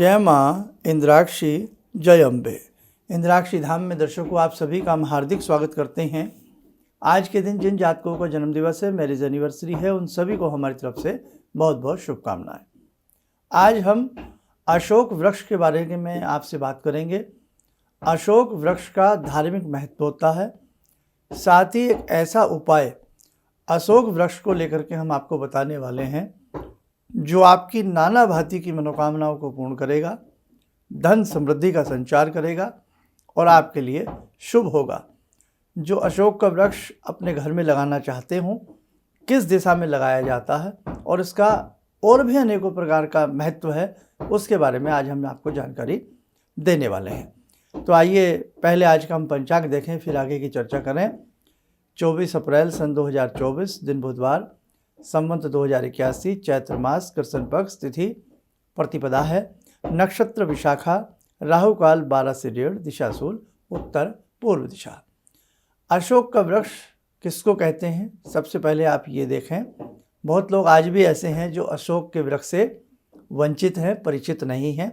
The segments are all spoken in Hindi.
जय माँ इंद्राक्षी, जय अम्बे। इंद्राक्षी धाम में दर्शकों आप सभी का हम हार्दिक स्वागत करते हैं। आज के दिन जिन जातकों का जन्मदिवस है, मैरिज एनिवर्सरी है, उन सभी को हमारी तरफ से बहुत बहुत शुभकामनाएं। आज हम अशोक वृक्ष के बारे में आपसे बात करेंगे। अशोक वृक्ष का धार्मिक महत्व होता है, साथ ही एक ऐसा उपाय अशोक वृक्ष को लेकर के हम आपको बताने वाले हैं जो आपकी नाना भांति की मनोकामनाओं को पूर्ण करेगा, धन समृद्धि का संचार करेगा और आपके लिए शुभ होगा। जो अशोक का वृक्ष अपने घर में लगाना चाहते हो, किस दिशा में लगाया जाता है और इसका और भी अनेकों प्रकार का महत्व है, उसके बारे में आज हम आपको जानकारी देने वाले हैं। तो आइए पहले आज का हम पंचांग देखें, फिर आगे की चर्चा करें। 24 अप्रैल सन 2024, दिन बुधवार, संवत 2081, चैत्र मास, कृष्ण पक्ष, तिथि प्रतिपदा है, नक्षत्र विशाखा, राहु काल 12 से 1:30, दिशा शूल उत्तर पूर्व दिशा। अशोक का वृक्ष किसको कहते हैं, सबसे पहले आप ये देखें। बहुत लोग आज भी ऐसे हैं जो अशोक के वृक्ष से वंचित हैं, परिचित नहीं हैं।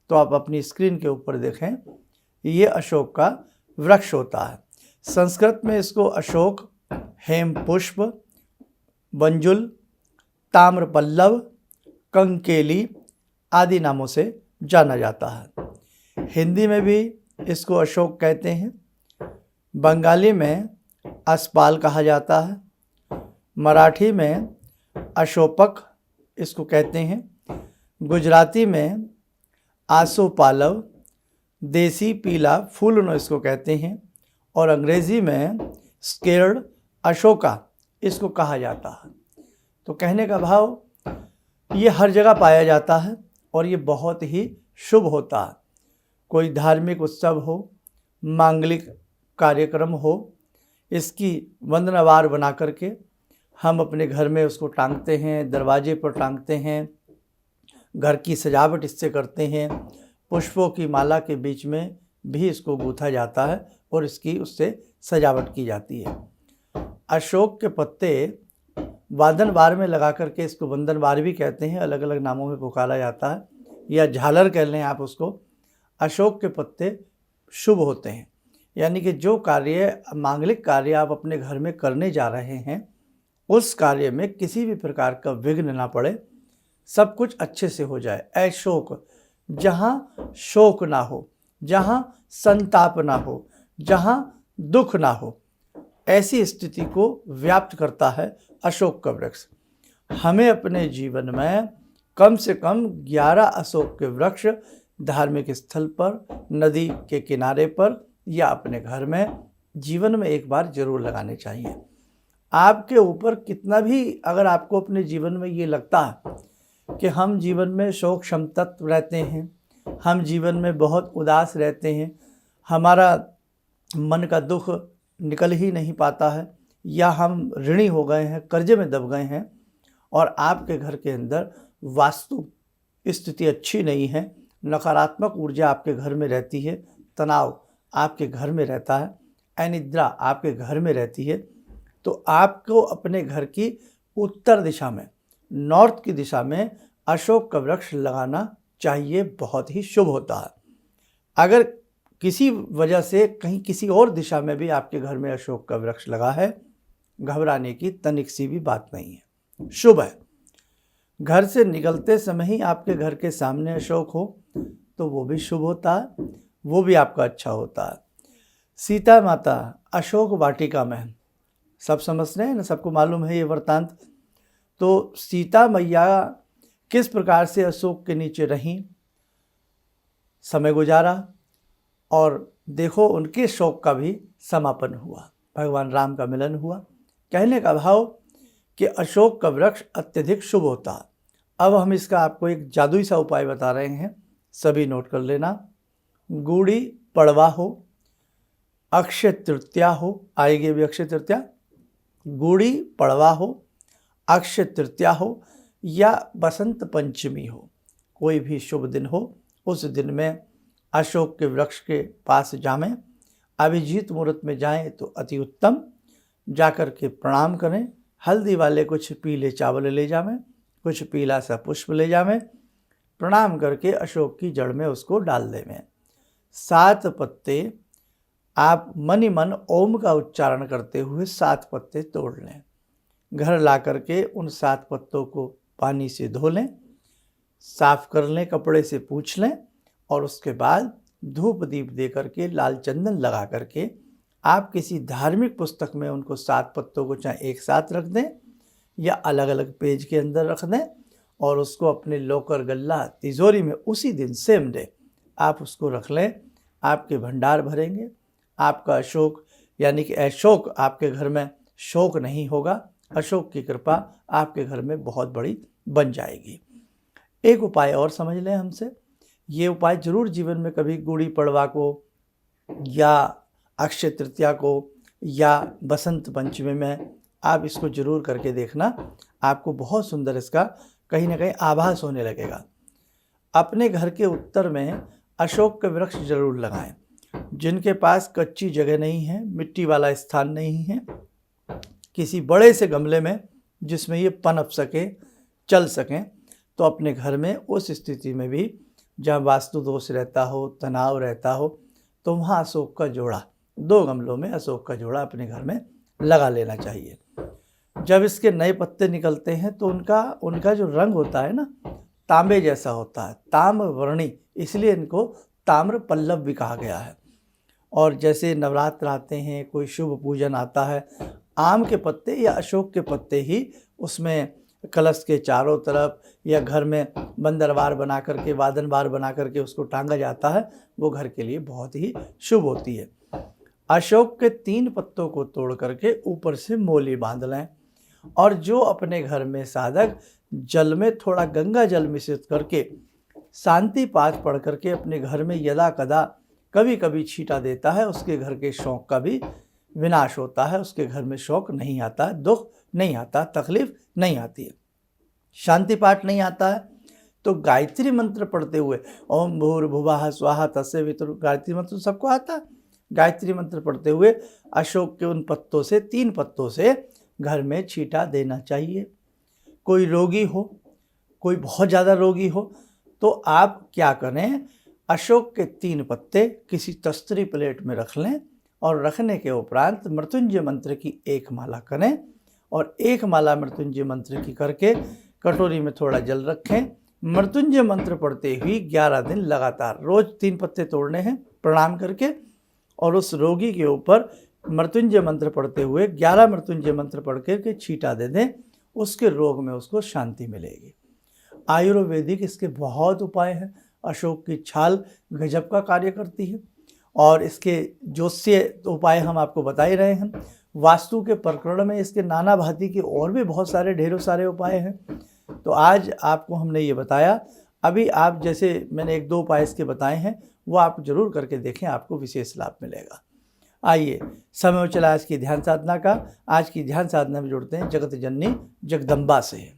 तो आप अपनी स्क्रीन के ऊपर देखें, ये अशोक का वृक्ष होता है। संस्कृत में इसको अशोक, हेम पुष्प, बंजुल, ताम्रपल्लव, कंकेली आदि नामों से जाना जाता है। हिंदी में भी इसको अशोक कहते हैं, बंगाली में असपाल कहा जाता है, मराठी में अशोपक इसको कहते हैं, गुजराती में आसोपालव, देसी पीला फूलन इसको कहते हैं और अंग्रेज़ी में स्केर्ड अशोका इसको कहा जाता है। तो कहने का भाव ये हर जगह पाया जाता है और ये बहुत ही शुभ होता है। कोई धार्मिक उत्सव हो, मांगलिक कार्यक्रम हो, इसकी वंदनावार बना करके हम अपने घर में उसको टांगते हैं, दरवाजे पर टांगते हैं, घर की सजावट इससे करते हैं, पुष्पों की माला के बीच में भी इसको गूंथा जाता है और इसकी उससे सजावट की जाती है। अशोक के पत्ते वादनवार में लगा करके इसको वंदनवार भी कहते हैं, अलग अलग नामों में पुकारा जाता है, या झालर कह लें आप उसको। अशोक के पत्ते शुभ होते हैं, यानी कि जो कार्य, मांगलिक कार्य आप अपने घर में करने जा रहे हैं, उस कार्य में किसी भी प्रकार का विघ्न ना पड़े, सब कुछ अच्छे से हो जाए। अशोक, जहाँ शोक ना हो, जहाँ संताप ना हो, जहाँ दुख ना हो, ऐसी स्थिति को व्याप्त करता है अशोक का वृक्ष। हमें अपने जीवन में कम से कम 11 अशोक के वृक्ष धार्मिक स्थल पर, नदी के किनारे पर या अपने घर में जीवन में एक बार जरूर लगाने चाहिए। आपके ऊपर कितना भी, अगर आपको अपने जीवन में ये लगता है कि हम जीवन में शोक संतप्त रहते हैं, हम जीवन में बहुत उदास रहते हैं, हमारा मन का दुख निकल ही नहीं पाता है, या हम ऋणी हो गए हैं, कर्जे में दब गए हैं और आपके घर के अंदर वास्तु स्थिति अच्छी नहीं है, नकारात्मक ऊर्जा आपके घर में रहती है, तनाव आपके घर में रहता है, अनिद्रा आपके घर में रहती है, तो आपको अपने घर की उत्तर दिशा में, नॉर्थ की दिशा में अशोक का वृक्ष लगाना चाहिए। बहुत ही शुभ होता है। अगर किसी वजह से कहीं किसी और दिशा में भी आपके घर में अशोक का वृक्ष लगा है, घबराने की तनिक सी भी बात नहीं है, शुभ है। घर से निकलते समय ही आपके घर के सामने अशोक हो तो वो भी शुभ होता है, वो भी आपका अच्छा होता है। सीता माता अशोक वाटिका में, सब समझते हैं ना, सबको मालूम है ये वृत्तांत। तो सीता मैया किस प्रकार से अशोक के नीचे रहीं, समय गुजारा, और देखो उनके शोक का भी समापन हुआ, भगवान राम का मिलन हुआ। कहने का भाव कि अशोक का वृक्ष अत्यधिक शुभ होता है। अब हम इसका आपको एक जादुई सा उपाय बता रहे हैं, सभी नोट कर लेना। गुड़ी पड़वा हो, अक्षय तृतीया हो, आएगी भी अक्षय तृतीया, गुड़ी पड़वा हो, अक्षय तृतीया हो या बसंत पंचमी हो, कोई भी शुभ दिन हो, उस दिन में अशोक के वृक्ष के पास जाएं। अभिजीत मुहूर्त में जाएं तो अति उत्तम, जाकर के प्रणाम करें, हल्दी वाले कुछ पीले चावल ले जावें, कुछ पीला सा पुष्प ले जावें, प्रणाम करके अशोक की जड़ में उसको डाल देवें। 7 पत्ते आप मन ही मन ओम का उच्चारण करते हुए 7 पत्ते तोड़ लें। घर ला करके उन 7 पत्तों को पानी से धो लें, साफ कर लें, कपड़े से पूछ लें और उसके बाद धूप दीप दे करके लाल चंदन लगा करके आप किसी धार्मिक पुस्तक में उनको 7 पत्तों को चाहे एक साथ रख दें या अलग अलग पेज के अंदर रख दें और उसको अपने लॉकर, गल्ला, तिजोरी में उसी दिन सेम डे आप उसको रख लें। आपके भंडार भरेंगे, आपका अशोक यानी कि अशोक आपके घर में शोक नहीं होगा। अशोक की कृपा आपके घर में बहुत बड़ी बन जाएगी। एक उपाय और समझ लें हमसे, ये उपाय जरूर जीवन में कभी गुड़ी पड़वा को या अक्षय तृतीया को या बसंत पंचमी में आप इसको जरूर करके देखना। आपको बहुत सुंदर इसका कहीं ना कहीं आभास होने लगेगा। अपने घर के उत्तर में अशोक के वृक्ष जरूर लगाएं। जिनके पास कच्ची जगह नहीं है, मिट्टी वाला स्थान नहीं है, किसी बड़े से गमले में जिसमें ये पनप सके, चल सकें, तो अपने घर में उस स्थिति में भी जहाँ वास्तु दोष रहता हो, तनाव रहता हो, तो वहाँ अशोक का जोड़ा, 2 गमलों में अशोक का जोड़ा अपने घर में लगा लेना चाहिए। जब इसके नए पत्ते निकलते हैं तो उनका जो रंग होता है ना, तांबे जैसा होता है, ताम्र वर्णी, इसलिए इनको ताम्र पल्लव भी कहा गया है। और जैसे नवरात्र आते हैं, कोई शुभ पूजन आता है, आम के पत्ते या अशोक के पत्ते ही उसमें कलश के चारों तरफ या घर में बंदरवार बना करके, वादनवार बना करके उसको टांगा जाता है, वो घर के लिए बहुत ही शुभ होती है। अशोक के 3 पत्तों को तोड़ करके ऊपर से मोली बांध लें और जो अपने घर में साधक जल में थोड़ा गंगा जल मिश्रित करके शांति पाठ पढ़ करके अपने घर में यदा कदा कभी कभी छींटा देता है, उसके घर के शौक का भी विनाश होता है। उसके घर में शौक नहीं आता, दुख नहीं आता, तकलीफ नहीं आती है। शांति पाठ नहीं आता है तो गायत्री मंत्र पढ़ते हुए ओम भूर्भुवः स्वाहा तस्सवितुर्, गायत्री मंत्र सबको आता है। गायत्री मंत्र पढ़ते हुए अशोक के उन पत्तों से, 3 पत्तों से घर में छींटा देना चाहिए। कोई रोगी हो, कोई बहुत ज़्यादा रोगी हो, तो आप क्या करें, अशोक के 3 पत्ते किसी तस्तरी प्लेट में रख लें और रखने के उपरांत मृत्युंजय मंत्र की 1 माला करें और 1 माला मृत्युंजय मंत्र की करके कटोरी में थोड़ा जल रखें। मृत्युंजय मंत्र पढ़ते हुए 11 दिन लगातार रोज 3 पत्ते तोड़ने हैं प्रणाम करके और उस रोगी के ऊपर मृत्युंजय मंत्र पढ़ते हुए 11 मृत्युंजय मंत्र पढ़ के छींटा दे दें। उसके रोग में उसको शांति मिलेगी। आयुर्वेदिक इसके बहुत उपाय हैं। अशोक की छाल गजब का कार्य करती है और इसके ज्योतिषीय उपाय हम आपको बता ही रहे हैं। वास्तु के प्रकरण में इसके नाना भांति के और भी बहुत सारे ढेरों सारे उपाय हैं। तो आज आपको हमने ये बताया। अभी आप जैसे मैंने 1-2 उपाय इसके बताए हैं वो आप जरूर करके देखें, आपको विशेष लाभ मिलेगा। आइए समय हो चला आज की ध्यान साधना का। आज की ध्यान साधना में जुड़ते हैं जगत जननी जगदम्बा से।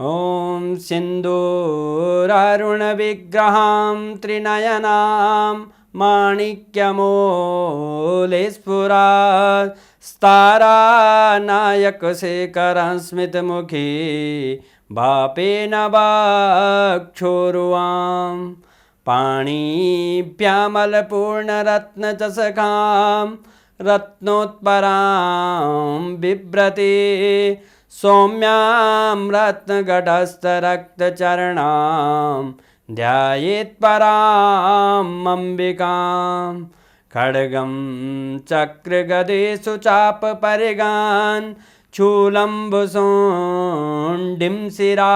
ओम सिंदूरारुण विग्रहां त्रिनयनां माणिक्यमूले स्फुरात् स्तारानायकशेखरं स्मितमुखी भापेन वाक्षोरुवां पाणिभ्यामलपूर्णरत्नचषकां रत्नोत्परां बिभ्रति सौम्यां रत्नघटस्थरक्तचरणां ध्यायेत्पराम् अम्बिकां खड्गं चक्रगदेषु चापपरिगान् शूलम्बुशुण्डिं शिरा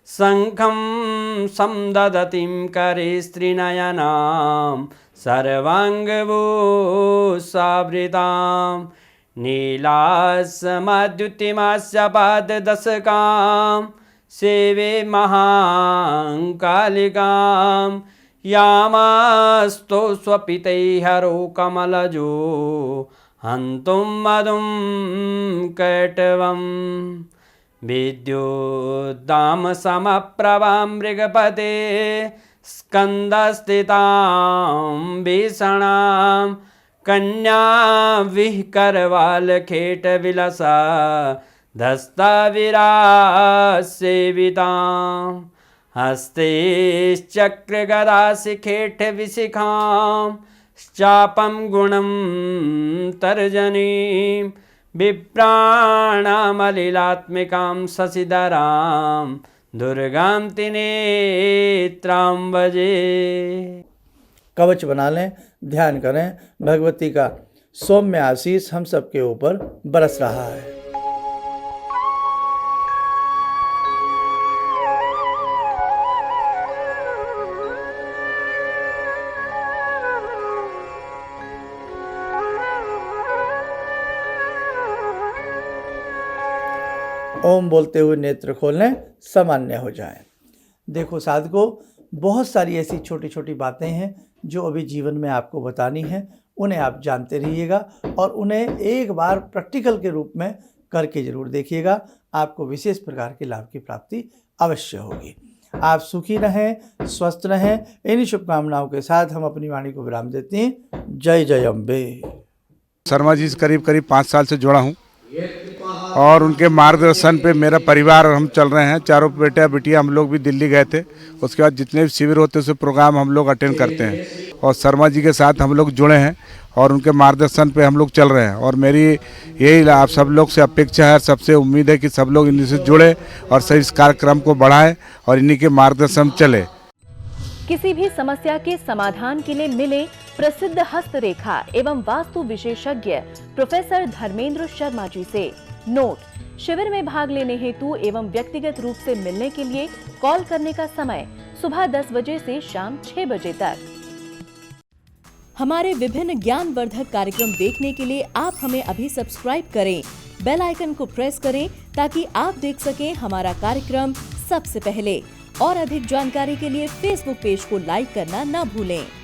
शङ्खं संदधतीं करे स्त्रीनयनां सर्वाङ्गभूषावृतां नीलास्मद्युतिमस्य पाददशकां सेवे महाकालिकां यामास्तो स्वपितैहरो कमलजो हन्तुं मधुं कैटवम् विद्युद्दामसमप्रभां मृगपते स्कन्दस्थितां भीषणां कन्या विहकरवालखेटविलसा धस्ताविरासेवितां हस्तैश्चक्रगदाशिखेटविशिखां चापं गुणं तर्जनीं विप्राणामलिलात्मिकां शशिधरां दुर्गां त्रिनेत्रां भजे। कवच बना लें, ध्यान करें, भगवती का सौम्य आशीष हम सबके ऊपर बरस रहा है। ओम बोलते हुए नेत्र खोलें, सामान्य हो जाएं। देखो साधकों, बहुत सारी ऐसी छोटी छोटी बातें हैं जो अभी जीवन में आपको बतानी हैं, उन्हें आप जानते रहिएगा और उन्हें एक बार प्रैक्टिकल के रूप में करके जरूर देखिएगा। आपको विशेष प्रकार के लाभ की प्राप्ति अवश्य होगी। आप सुखी रहें, स्वस्थ रहें। इन्हीं शुभकामनाओं के साथ हम अपनी वाणी को विराम देते हैं। जय जय अम्बे। शर्मा जी से करीब 5 साल से जुड़ा हूँ और उनके मार्गदर्शन पे मेरा परिवार और हम चल रहे हैं। चारों बेटा बिटिया हम लोग भी दिल्ली गए थे, उसके बाद जितने भी शिविर होते हैं उसे प्रोग्राम हम लोग अटेंड करते हैं और शर्मा जी के साथ हम लोग जुड़े हैं और उनके मार्गदर्शन पे हम लोग चल रहे हैं। और मेरी यही आप सब लोग से अपेक्षा है, सबसे उम्मीद है कि सब लोग इन्हीं से जुड़े और सही इस कार्यक्रम को बढ़ाएं और इन्हीं के मार्गदर्शन चले। किसी भी समस्या के समाधान के लिए मिले प्रसिद्ध हस्तरेखा एवं वास्तु विशेषज्ञ प्रोफेसर धर्मेंद्र शर्मा जी से। नोट: शिविर में भाग लेने हेतु एवं व्यक्तिगत रूप से मिलने के लिए कॉल करने का समय सुबह 10 बजे से शाम 6 बजे तक। हमारे विभिन्न ज्ञानवर्धक कार्यक्रम देखने के लिए आप हमें अभी सब्सक्राइब करें, बेल आइकन को प्रेस करें ताकि आप देख सकें हमारा कार्यक्रम सबसे पहले। और अधिक जानकारी के लिए फेसबुक पेज को लाइक करना न भूलें।